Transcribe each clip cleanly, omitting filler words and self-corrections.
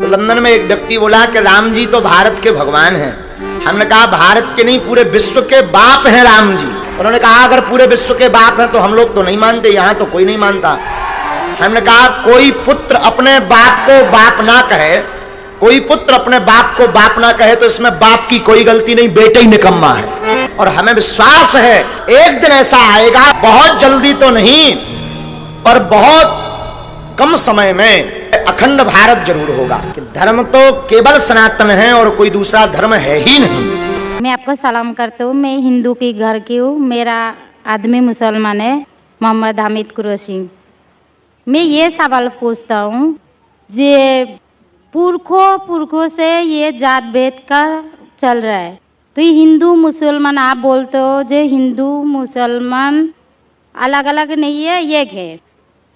तो लंदन में एक व्यक्ति बोला कि राम जी तो भारत के भगवान हैं। हमने कहा भारत के नहीं, पूरे विश्व के बाप हैं राम जी। उन्होंने कहा अगर पूरे विश्व के बाप हैं तो हम लोग तो नहीं मानते, यहाँ तो कोई नहीं मानता। हमने कहा कोई पुत्र अपने बाप को बाप ना कहे, कोई पुत्र अपने बाप को बाप ना कहे तो इसमें बाप की कोई गलती नहीं, बेटे ही निकम्मा है। और हमें विश्वास है एक दिन ऐसा आएगा, बहुत जल्दी तो नहीं पर बहुत कम समय में अखंड भारत जरूर होगा। कि धर्म तो केवल सनातन है और कोई दूसरा धर्म है ही नहीं। मैं आपको सलाम करती हूँ। मैं हिंदू की घर की हूँ। मेरा आदमी मुसलमान है, मोहम्मद हामिद कुरैशी। मैं ये सवाल पूछता हूँ, जे पुरखों से ये जात भेद का चल रहा है, तो ये हिंदू मुसलमान आप बोलते हो, जो हिंदू मुसलमान अलग अलग नहीं है, एक है,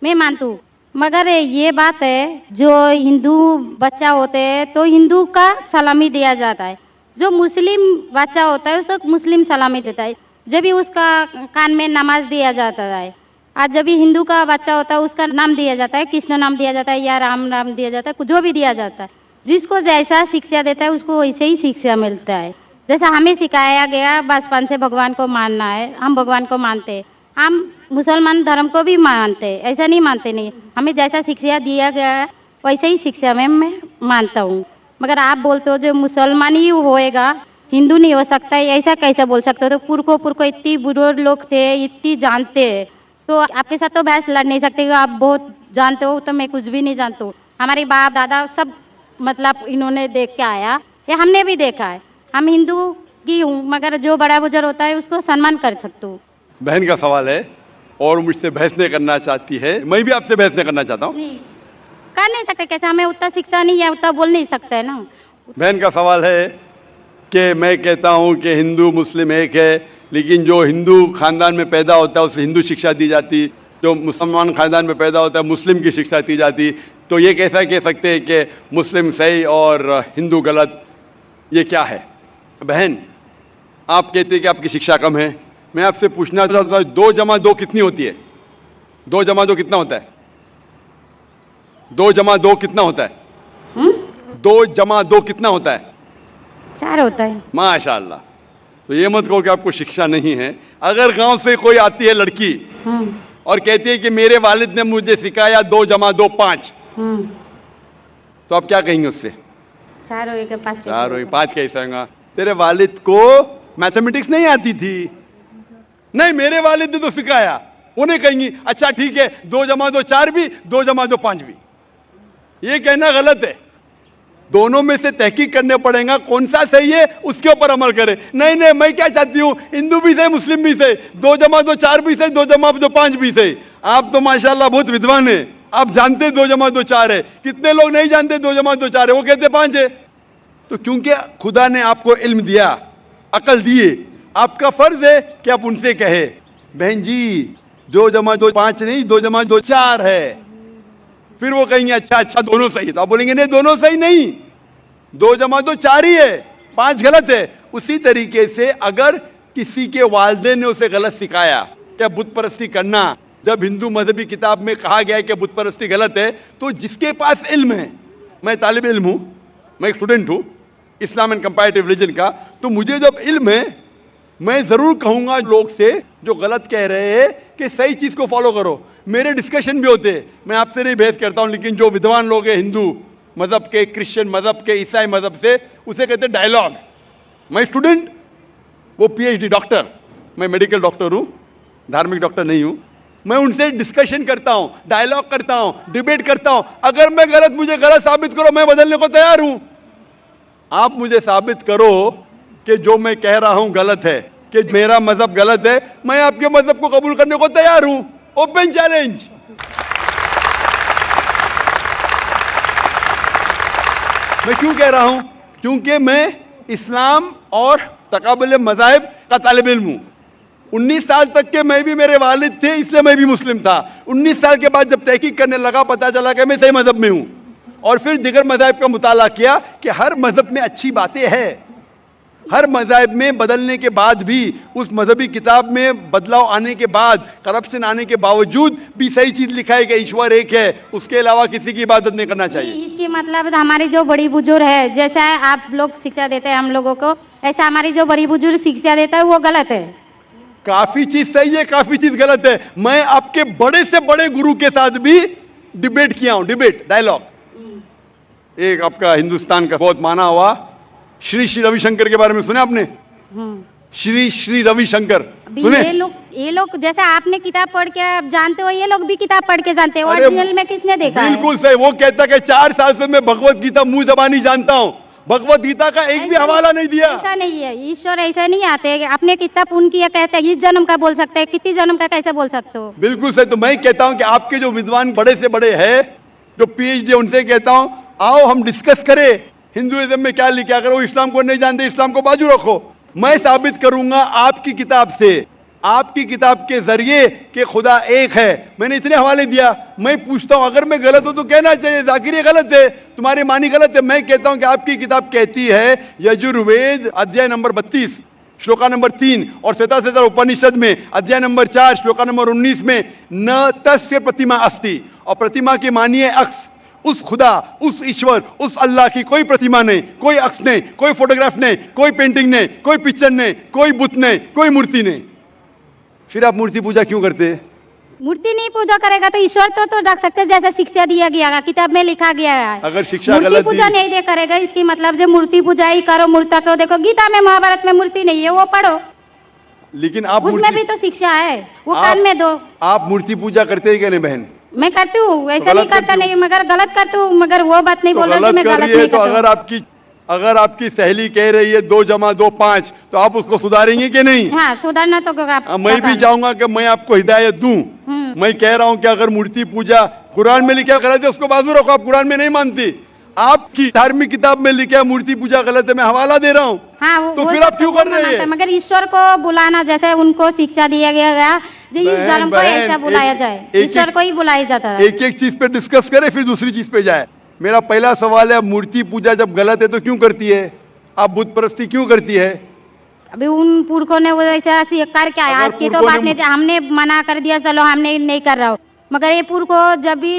मैं मानती हूँ। मगर ये बात है, जो हिंदू बच्चा होते हैं तो हिंदू का सलामी दिया जाता है, जो मुस्लिम बच्चा होता है उसको मुस्लिम सलामी देता है, जब भी उसका कान में नमाज दिया जाता है। आज जब भी हिंदू का बच्चा होता है उसका नाम दिया जाता है, कृष्ण नाम दिया जाता है या राम नाम दिया जाता है, जो भी दिया जाता है। जिसको जैसा शिक्षा देता है उसको वैसे ही शिक्षा मिलता है। जैसा हमें सिखाया गया बचपन से भगवान को मानना है, हम भगवान को मानते हैं, हम मुसलमान धर्म को भी मानते हैं, ऐसा नहीं मानते नहीं। हमें जैसा शिक्षा दिया गया है वैसे ही शिक्षा में मैं मानता हूँ। मगर आप बोलते हो जो मुसलमान ही होएगा, हिंदू नहीं हो सकता है, ऐसा कैसे बोल सकते हो? तो पुरखों इतनी बुजुर्ग लोग थे, इतनी जानते हैं, तो आपके साथ तो बहस लड़ नहीं सकते। आप बहुत जानते हो तो मैं कुछ भी नहीं जानता हूँ। हमारे बाप दादा सब मतलब इन्होंने देख के आया, या हमने भी देखा है। हम हिंदू की हूँ, मगर जो बड़ा बुजुर्ग होता है उसको सम्मान कर सकती हूँ। बहन का सवाल है और मुझसे बहस नहीं करना चाहती है, मैं भी आपसे बहस नहीं करना चाहता हूँ। नहीं कर नहीं सकते, कैसे? हमें उतना शिक्षा नहीं है, उतना बोल नहीं सकते ना। बहन का सवाल है कि मैं कहता हूँ कि हिंदू मुस्लिम एक है, लेकिन जो हिंदू खानदान में पैदा होता है उसे हिंदू शिक्षा दी जाती, जो मुसलमान खानदान में पैदा होता है मुस्लिम की शिक्षा दी जाती। तो ये कैसा कह सकते हैं कि मुस्लिम सही और हिंदू गलत? ये क्या है? बहन आप कहते हैं कि आपकी शिक्षा कम है, मैं आपसे पूछना चाहता हूँ 2 जमा 2 कितनी होती है? 2 जमा 2 कितना होता है? 2 जमा 2 कितना होता है? 2 जमा 2 कितना होता है? 4 होता है। माशाअल्लाह। तो ये मत कहो कि आपको शिक्षा नहीं है। अगर गांव से कोई आती है लड़की और कहती है कि मेरे वालिद ने मुझे सिखाया 2 जमा 2 5, तो आप क्या कहेंगे उससे? 4 होएगा 5 कैसे? 4 होएगा 5 कैसे होगा? तेरे वालिद को मैथमेटिक्स नहीं आती थी? नहीं, मेरे वालिद ने तो सिखाया। उन्हें कहेंगी अच्छा ठीक है, 2 जमा 2 4 भी, 2 जमा 2 5 भी। ये कहना गलत है। दोनों में से तहकीक करने पड़ेगा, कौन सा सही है उसके ऊपर अमल करें। नहीं नहीं, मैं क्या चाहती हूँ, हिंदू भी सही मुस्लिम भी सही, 2 जमा 2 4 भी सही, 2 जमा 2 5 भी सही। आप तो माशाल्लाह बहुत विद्वान है, आप जानते 2 जमा 2 4 है। कितने लोग नहीं जानते 2 जमा 2 4 है, वो कहते 5 है। तो क्योंकि खुदा ने आपको इल्म दिया, अकल दिए, आपका फर्ज है कि आप उनसे कहे बहन जी 2 जमा 2 5 नहीं, 2 जमा 2 4 है। फिर वो कहेंगे अच्छा अच्छा दोनों सही है, तो आप बोलेंगे नहीं दोनों सही नहीं, 2 जमा 2 4 ही है, 5 गलत है। उसी तरीके से अगर किसी के वालिदैन ने उसे गलत सिखाया क्या बुत परस्ती करना, जब हिंदू मजहबी किताब में कहा गया है कि बुत परस्ती गलत है, तो जिसके पास इल्म है, मैं तालिब इल्म हूँ, मैं एक स्टूडेंट हूँ इस्लाम एंड कंपैरेटिव रिलीजन का, तो मुझे जब इल्म है मैं ज़रूर कहूँगा लोग से जो गलत कह रहे हैं कि सही चीज़ को फॉलो करो। मेरे डिस्कशन भी होते हैं, मैं आपसे नहीं बहस करता हूँ, लेकिन जो विद्वान लोग हैं हिंदू मज़हब के, क्रिश्चियन मज़हब के, ईसाई मज़हब से, उसे कहते हैं डायलॉग। मैं स्टूडेंट, वो PhD डॉक्टर, मैं मेडिकल डॉक्टर हूँ, धार्मिक डॉक्टर नहीं हूँ। मैं उनसे डिस्कशन करता हूँ, डायलॉग करता हूँ, डिबेट करता हूँ। अगर मैं गलत, मुझे गलत साबित करो, मैं बदलने को तैयार हूँ। आप मुझे साबित करो कि जो मैं कह रहा हूँ गलत है, कि मेरा मजहब गलत है, मैं आपके मजहब को कबूल करने को तैयार हूँ। Open challenge. मैं क्यों कह रहा हूं? क्योंकि मैं इस्लाम और तकाबुल मज़ाहिब का तालिब इल्म हूं। 19 साल तक के मैं भी, मेरे वालिद थे इसलिए मैं भी मुस्लिम था। 19 साल के बाद जब तहकीक करने लगा, पता चला कि मैं सही मजहब में हूं, और फिर दिगर मज़ाहिब का मुताला किया कि हर मजहब में अच्छी बातें हैं। हर मज़हब में बदलने के बाद भी, उस मजहबी किताब में बदलाव आने के बाद, करप्शन आने के बावजूद भी सही चीज लिखा है कि ईश्वर एक है, उसके अलावा किसी की इबादत नहीं करना चाहिए। इसकी मतलब हमारे जो बड़ी बुजुर्ग है, जैसा आप लोग शिक्षा देते हैं हम लोगों को, ऐसा हमारी जो बड़ी बुजुर्ग शिक्षा देता है वो गलत है। काफी चीज सही है, काफी चीज गलत है। मैं आपके बड़े से बड़े गुरु के साथ भी डिबेट किया हूं, डिबेट डायलॉग। एक आपका हिंदुस्तान का बहुत माना हुआ श्री श्री रविशंकर के बारे में सुने आपने? श्री श्री रविशंकर सुने? ये लोग जैसे आपने किताब पढ़ के आप जानते हो, ये लोग भी किताब पढ़ के जानते हैं। अरे ओरिजिनल में किसने देखा है? बिल्कुल सही। वो कहता कि 4 साल से मैं भगवत गीता मुंह जबानी जानता हूँ, भगवत गीता का एक भी हवाला नहीं दिया। ऐसा नहीं है, ईश्वर ऐसा नहीं आते कि अपने किताब उनकी या कहते हैं इस जन्म का बोल सकते हैं, कितनी जन्म का कैसे बोल सकते हो? बिल्कुल सही। तो मैं कहता हूं कि आपके जो विद्वान बड़े से बड़े हैं, जो पीएचडी, उनसे कहता हूं आओ हम डिस्कस करें हिंदुइज्म में क्या लिखा। अगर वो इस्लाम को नहीं जानते, इस्लाम को बाजू रखो। मैं साबित करूंगा आपकी किताब से, आपकी किताब के जरिए कि खुदा एक है। मैंने इतने हवाले दिया। मैं पूछता हूं अगर मैं गलत हूं तो कहना चाहिए जाकिर ये गलत है, तुम्हारी मानी गलत है। मैं कहता हूं कि आपकी किताब कहती है यजुर्वेद अध्याय नंबर 32 श्लोका नंबर 3 और श्वेताश्वेतर उपनिषद में अध्याय नंबर 4 श्लोका नंबर 19 में न तस्य प्रतिमा अस्ति, और प्रतिमा की मानिए अक्स। उस खुदा, उस ईश्वर, उस अल्लाह की कोई प्रतिमा नहीं, कोई अक्स नहीं, कोई फोटोग्राफ नहीं, कोई पेंटिंग नहीं, कोई पिक्चर नहीं, कोई बुत नहीं, कोई मूर्ति नहीं। फिर आप मूर्ति पूजा क्यों करते हैं? मूर्ति नहीं पूजा करेगा तो ईश्वर तो रख सकते हैं, जैसे शिक्षा दिया गया है, किताब में लिखा गया है। अगर शिक्षा मूर्ति गलत पूजा नहीं दे करेगा, इसकी मतलब जो मूर्ति पूजा ही करो, मूर्ता को देखो, गीता में महाभारत में मूर्ति नहीं है, वो पढ़ो। लेकिन आप उसमें भी तो शिक्षा है, वो कान में दो। आप मूर्ति पूजा करते हैं क्या नहीं बहन? मैं करती हूँ, ऐसा नहीं करता नहीं, मगर गलत करती हूँ, मगर वो बात नहीं बोल रही मैं गलत नहीं तो अगर आपकी सहेली कह रही है 2 + 2 5, तो आप उसको सुधारेंगे कि नहीं? हाँ, सुधारना तो मैं भी चाहूंगा कि मैं आपको हिदायत दूं। मैं कह रहा हूं कि अगर मूर्ति पूजा कुरान में लिखा गलत है, उसको बाजू रखो। आप कुरान में नहीं मानती, आपकी धार्मिक किताब में लिखा है मूर्ति पूजा गलत है, मैं हवाला दे रहा हूँ। हाँ, तो फिर आप क्यों कर रहे हैं? मगर ईश्वर को बुलाना, जैसे उनको शिक्षा दिया गया जी, इस धर्म को ऐसा बुलाया जाए, ईश्वर को ही बुलाया जाता है। एक एक चीज पे डिस्कस करे फिर दूसरी चीज पे जाए। मेरा पहला सवाल है, मूर्ति पूजा जब गलत है तो क्यों करती है? आप बुत परस्ती क्यों करती है? अभी उन पुरखों ने वो ऐसा करके आया, आज की तो बात नहीं, हमने मना कर दिया चलो हमने नहीं कर रहा हूँ, मगर ये पुरखों जब भी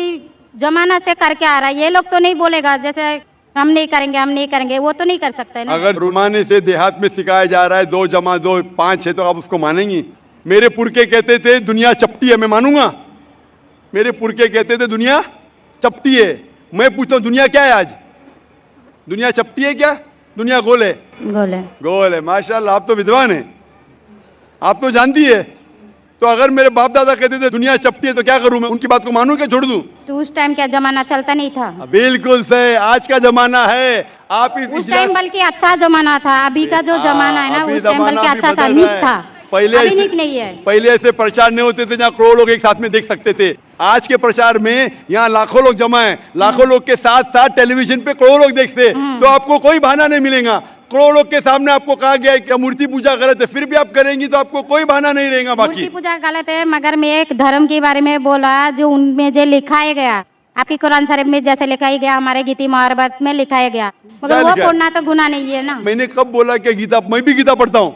जमाना से करके आ रहा है, ये लोग तो नहीं बोलेगा जैसे हम नहीं करेंगे, हम नहीं करेंगे, वो तो नहीं कर सकते ना। अगर रुमाने से देहात में सिखाया जा रहा है 2 + 2 5 है, तो आप उसको मानेंगी? मेरे पुरखे कहते थे दुनिया चपटी है, मैं मानूंगा? मेरे पुरखे कहते थे दुनिया चपटी है। मैं पूछता हूँ दुनिया क्या है आज? दुनिया चपटी है क्या? दुनिया गोल है? गोल है। माशाल्लाह, आप तो विद्वान हैं, आप तो जानती है। तो अगर मेरे बाप दादा कहते थे दुनिया चपटी है तो क्या करूं मैं? उनकी बात को मानूं क्या छोड़ दूं? तो उस टाइम क्या जमाना चलता नहीं था? बिल्कुल सही, आज का जमाना है। आप उस टाइम बल्कि अच्छा जमाना था, अभी का जो जमाना है ना, उस टाइम बल्कि अच्छा था, नीक था। पहले अभी नीक नहीं है। पहले ऐसे प्रचार नहीं होते थे जहाँ करोड़ों लोग एक साथ में देख सकते थे। आज के प्रचार में यहाँ लाखों लोग जमा है, लाखों लोग के साथ साथ टेलीविजन पे करोड़ों लोग देखते, तो आपको कोई बहाना नहीं मिलेगा। करोड़ों लोग के सामने आपको कहा गया है कि मूर्ति पूजा गलत है, फिर भी आप करेंगी तो आपको कोई बहाना नहीं रहेगा। बाकी मूर्ति पूजा गलत है, मगर मैं एक धर्म के बारे में बोला जो उनमें जो लिखाया गया, आपकी कुरान शरीफ में जैसे लिखाया गया, हमारे गीता महाभारत में लिखाया गया, मगर वो पढ़ना तो गुनाह नहीं है ना। मैंने कब बोला कि गीता, मैं भी गीता पढ़ता हूँ?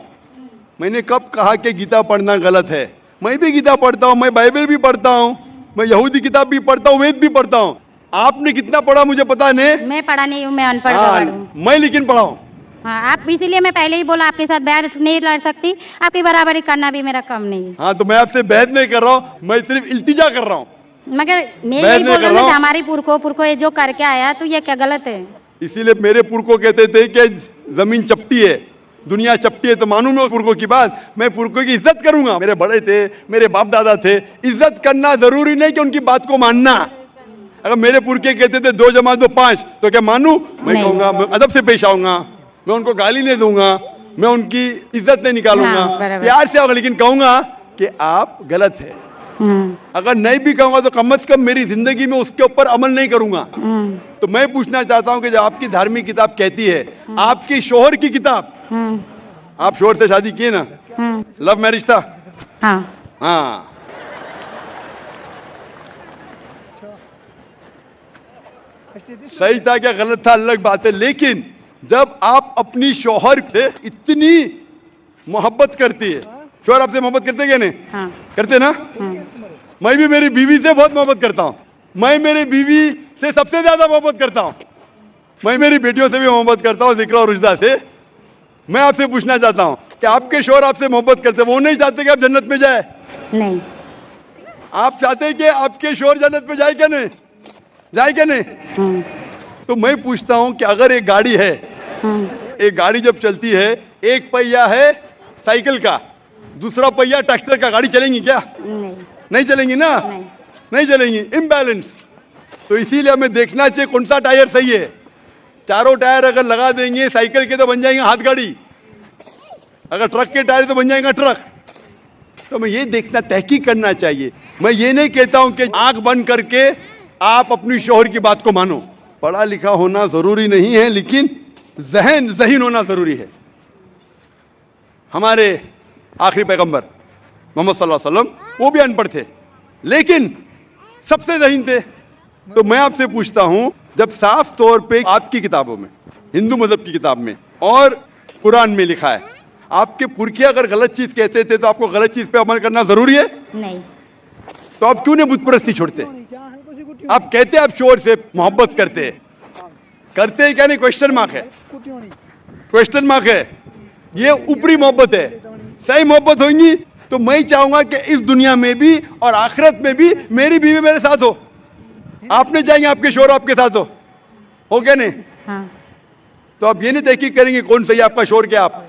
मैंने कब कहा कि गीता पढ़ना गलत है? मैं भी गीता पढ़ता हूँ, मैं बाइबल भी पढ़ता हूँ, मैं यहूदी किताब भी पढ़ता हूँ, वेद भी पढ़ता हूँ। आपने कितना पढ़ा मुझे पता नहीं, मैं पढ़ा नहीं हूँ, मैं अनपढ़ हूँ। मैं लेकिन पढ़ा हूँ। हाँ, आप इसीलिए मैं पहले ही बोला आपके साथ बहस नहीं लड़ सकती, आपकी बराबरी करना भी मेरा काम नहीं है। हाँ, तो मैं आपसे बहस नहीं कर रहा हूँ, मैं सिर्फ इल्तिजा कर रहा हूँ। मगर मैं यही बोल रहा हूँ हमारी पुरखों ये जो करके आया, तो ये क्या गलत है? इसीलिए मेरे पुरखों कहते थे कि जमीन चपटी है, दुनिया चपटी है, तो मानूं मैं उस पुरखों की बात? मैं पुरखों की इज्जत करूंगा। मेरे बड़े थे, मेरे बाप दादा थे, इज्जत करना जरूरी नहीं कि उनकी बात को मानना। अगर मेरे पुरखे कहते थे 2 + 2 5, तो क्या मानूं? मैं कहूंगा, मैं अदब से पेश आऊंगा, मैं उनको गाली नहीं दूंगा, मैं उनकी इज्जत नहीं निकालूंगा, प्यार से आऊंगा, लेकिन कहूंगा कि आप गलत है। अगर नहीं भी कहूंगा तो कम से कम मेरी जिंदगी में उसके ऊपर अमल नहीं करूंगा। तो मैं पूछना चाहता हूं कि जब आपकी धार्मिक किताब कहती है, आपकी शोहर की किताब, आप शोहर से शादी किए ना? लव मैरिज था? हाँ। सही था क्या गलत था अलग बात है, लेकिन जब आप अपनी शौहर से इतनी मोहब्बत करती है, शौहर आपसे मोहब्बत करते क्या नहीं? हाँ। करते ना? मैं भी मेरी बीवी से बहुत मोहब्बत करता हूँ। मैं मेरी बीवी से सबसे ज्यादा मोहब्बत करता हूँ। मैं मेरी बेटियों से भी मोहब्बत करता हूँ, जिक्र और रुजदा से। मैं आपसे पूछना चाहता हूँ कि आपके शौहर आपसे मोहब्बत करते, वो नहीं चाहते कि आप जन्नत में जाए? नहीं। आप चाहते हैं कि आपके शौहर जन्नत में जाए क्या नहीं? जाए क्या नहीं? तो मैं पूछता हूँ कि अगर एक गाड़ी है, एक गाड़ी जब चलती है, एक पहिया है साइकिल का, दूसरा पहिया ट्रैक्टर का, गाड़ी चलेंगी क्या? नहीं। नहीं चलेंगी ना? नहीं चलेंगी, इम्बैलेंस। तो इसीलिए हमें देखना चाहिए कौन सा टायर सही है। चारों टायर अगर लगा देंगे साइकिल के तो बन जाएंगे हाथ गाड़ी, अगर ट्रक के टायर तो बन जाएगा ट्रक। तो हमें ये देखना, तहकीक करना चाहिए। मैं ये नहीं कहता हूं कि आंख बंद करके आप अपनी शौहर की बात को मानो। पढ़ा लिखा होना जरूरी नहीं है, लेकिन ज़हीन होना जरूरी है। हमारे आखिरी पैगंबर मोहम्मद सल्लल्लाहु अलैहि वसल्लम वो भी अनपढ़ थे, लेकिन सबसे ज़हीन थे। तो मैं आपसे पूछता हूं, जब साफ तौर पे आपकी किताबों में, हिंदू मजहब की किताब में और कुरान में लिखा है, आपके पुरखे अगर गलत चीज कहते थे तो आपको गलत चीज पे अमल करना जरूरी है? नहीं। तो आप क्यों नहीं बुत परस्ती छोड़ते? आप कहते आप शौहर से मोहब्बत करते हैं क्या नहीं? क्वेश्चन मार्क है, क्वेश्चन मार्क है। ये ऊपरी मोहब्बत है। सही मोहब्बत होगी तो मैं चाहूंगा कि इस दुनिया में भी और आखिरत में भी मेरी बीवी मेरे साथ हो। आपने चाहेंगे आपके शौहर आपके साथ हो क्या नहीं? हाँ। तो आप ये नहीं तहकीक करेंगे कौन सही आपका शौहर क्या? आप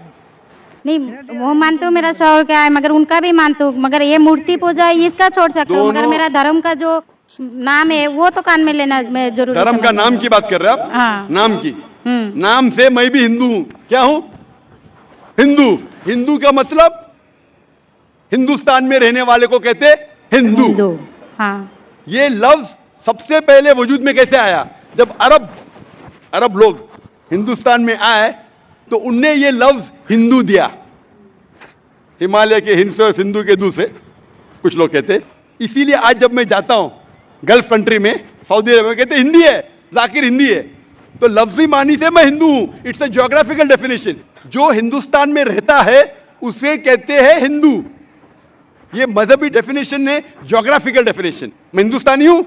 नहीं, वो मानते हो मेरा शौहर क्या है, मगर उनका भी मानते हो, मगर ये मूर्ति पूजा है इसका छोड़ सकते हो, मगर मेरा धर्म का जो नाम है वो तो कान में लेना मैं जरूर। धर्म का नाम की बात कर रहे हैं आप? हाँ। नाम की, नाम से मैं भी हिंदू हूं। क्या हूं? हिंदू। हिंदू का मतलब हिंदुस्तान में रहने वाले को कहते हिंदू। हाँ। ये लफ्ज सबसे पहले वजूद में कैसे आया? जब अरब लोग हिंदुस्तान में आए तो उनने ये लफ्ज हिंदू दिया। हिमालय के हिंद से, सिंधु के दू से कुछ लोग कहते। इसीलिए आज जब मैं जाता हूं गल्फ कंट्री में, सऊदी अरब में, कहते हिंदी है, जाकिर हिंदी है। तो लफ्जी मानी से मैं हिंदू हूं। It's a geographical definition. जो हिंदुस्तान में रहता है उसे कहते हैं हिंदू। ये मजहबी डेफिनेशन है, ज्योग्राफिकल डेफिनेशन। मैं हिंदुस्तानी हूं,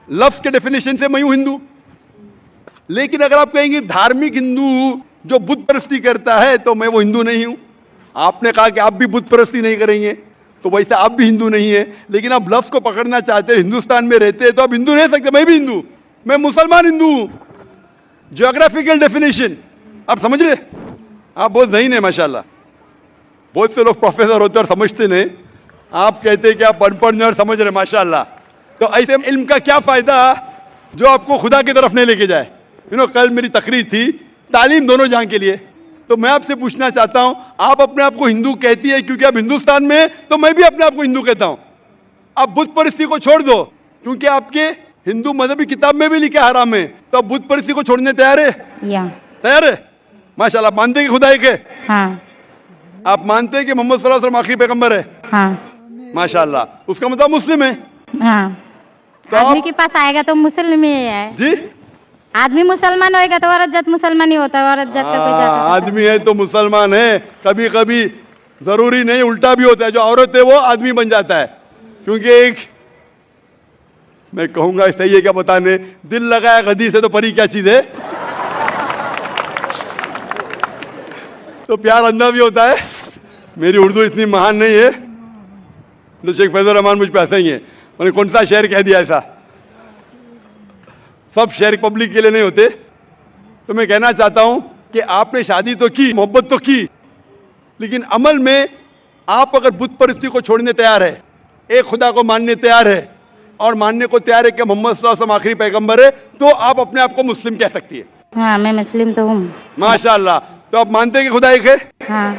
लफ्ज के डेफिनेशन से मैं हूं हिंदू। लेकिन अगर आप कहेंगे धार्मिक हिंदू जो बुत परस्ती करता है तो मैं वो हिंदू नहीं हूं। आपने कहा कि आप भी बुत परस्ती नहीं करेंगे, तो वैसे आप भी हिंदू नहीं है। लेकिन आप लफ्ज को पकड़ना चाहते हैं, हिंदुस्तान में रहते हैं तो आप हिंदू रह सकते। मैं भी हिंदू, मैं मुसलमान हिंदू हूं। ज्योग्राफिकल डेफिनेशन आप समझ रहे? आप बहुत ज़हीन है माशाल्लाह। बहुत से लोग प्रोफेसर होते और समझते नहीं। आप कहते हैं कि आप अनपढ़ नहीं और समझ रहे, माशाल्लाह। तो ऐसे इल्म का क्या फायदा जो आपको खुदा की तरफ नहीं लेके जाए? कल मेरी तकरीर थी तालीम दोनों जहां के लिए। तो मैं आपसे पूछना चाहता हूं, आप अपने आप को हिंदू कहती है क्योंकि आप हिंदुस्तान में हैं, तो मैं भी अपने आप को हिंदू कहता हूं। आप बुत परस्ती को छोड़ दो क्योंकि आपके हिंदू मजहबी किताब में भी लिखा हराम है, तो आप बुत परस्ती को छोड़ने तैयार है? तैयार है? माशाल्लाह। मानते हैं कि खुदा एक है? हाँ। आप मानते हैं कि मोहम्मद सल्लल्लाहु अलैहि वसल्लम आखिरी पैगंबर है? हाँ। माशाल्लाह। उसका मतलब मुस्लिम है? हाँ। तो आदमी के पास आएगा तो मुस्लिम ही है जी। आदमी मुसलमान होएगा तो औरत जात मुसलमान ही होता है। औरत जात का कोई जात आदमी है तो मुसलमान है। कभी कभी जरूरी नहीं, उल्टा भी होता है। जो औरत है वो आदमी बन जाता है। क्योंकि एक मैं कहूंगा सही है क्या बताने, दिल लगाया गदी से तो परी क्या चीज है। तो प्यार अंधा भी होता है। मेरी उर्दू इतनी महान नहीं है तो शेख फैजुर रहमान मुझ पे ऐसा ही है। मैंने कौन सा शेर कह दिया ऐसा? सब शेर पब्लिक के लिए नहीं होते। तो मैं कहना चाहता हूं कि आपने शादी तो की, मोहब्बत तो की, लेकिन अमल में आप अगर बुत परस्ती को छोड़ने तैयार है, एक खुदा को मानने तैयार है और मानने को तैयार है कि मोहम्मद सल्लल्लाहु अलैहि वसल्लम आखिरी पैगंबर है, तो आप अपने आप को मुस्लिम कह सकती है। हाँ, मैं मुस्लिम तो हूँ। माशाल्लाह। तो आप मानते हैं कि खुदा एक है? हाँ।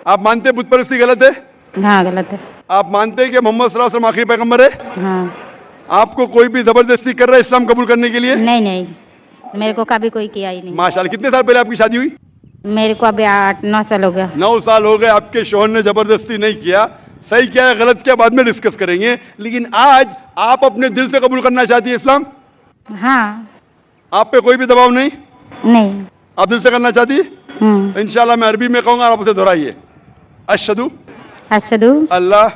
आप मानते हैं बुत परस्ती गलत है? हाँ, गलत है। आप मानते हैं कि मोहम्मद सल्लल्लाहु अलैहि वसल्लम आखिरी पैगंबर है? हाँ। आपको कोई भी जबरदस्ती कर रहा है इस्लाम कबूल करने के लिए? नहीं, मेरे को कभी कोई किया ही नहीं। माशाल्लाह। कितने साल पहले आपकी शादी हुई? मेरे को अभी 8-9 साल हो गया। 9 साल हो गए। आपके शौहर ने जबरदस्ती नहीं किया। सही क्या है गलत क्या बाद में डिस्कस करेंगे, लेकिन आज आप अपने दिल से कबूल करना चाहती है इस्लाम? हाँ। आप पे कोई भी दबाव नहीं? नहीं। आप दिल से करना चाहती? इंशाल्लाह मैं अरबी में कहूंगा, आप उसे दोहराइए। अशहदु अशहदु अल्लाह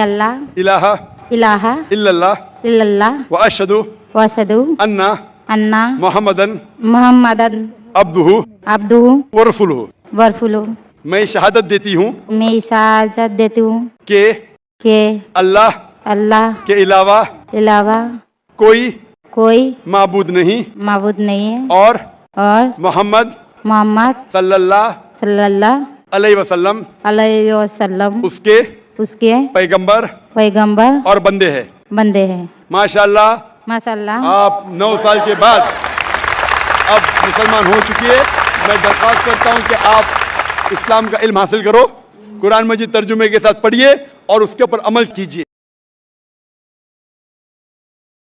अल्ला इलाहा इलाहा इल्लल्लाह इल्लल्लाह व अशहदु व अशहदु अन्ना अन्ना मुहम्मदन मुहम्मदन अब्दुहु अब्दुहु व रसूलुहु। व रसूलुहु। मैं शहादत देती हूँ मैं इजाजत देती हूँ कि कि अल्लाह अल्लाह के अलावा अलावा कोई कोई माबूद नहीं माबूद नहीं है और और मोहम्मद मोहम्मद सल्लल्लाहु सल्लल्लाहु अलैहि वसल्लम अलैहि वसल्लम उसके उसके पैगंबर पैगंबर और बंदे हैं। बंदे हैं। माशाल्लाह माशाल्लाह। आप 9 साल के बाद अब मुसलमान हो चुकी है। मैं दरख्वास्त करता हूं कि आप इस्लाम का इल्म हासिल करो, कुरान मजीद तर्जुमे के साथ पढ़िए और उसके ऊपर अमल कीजिए।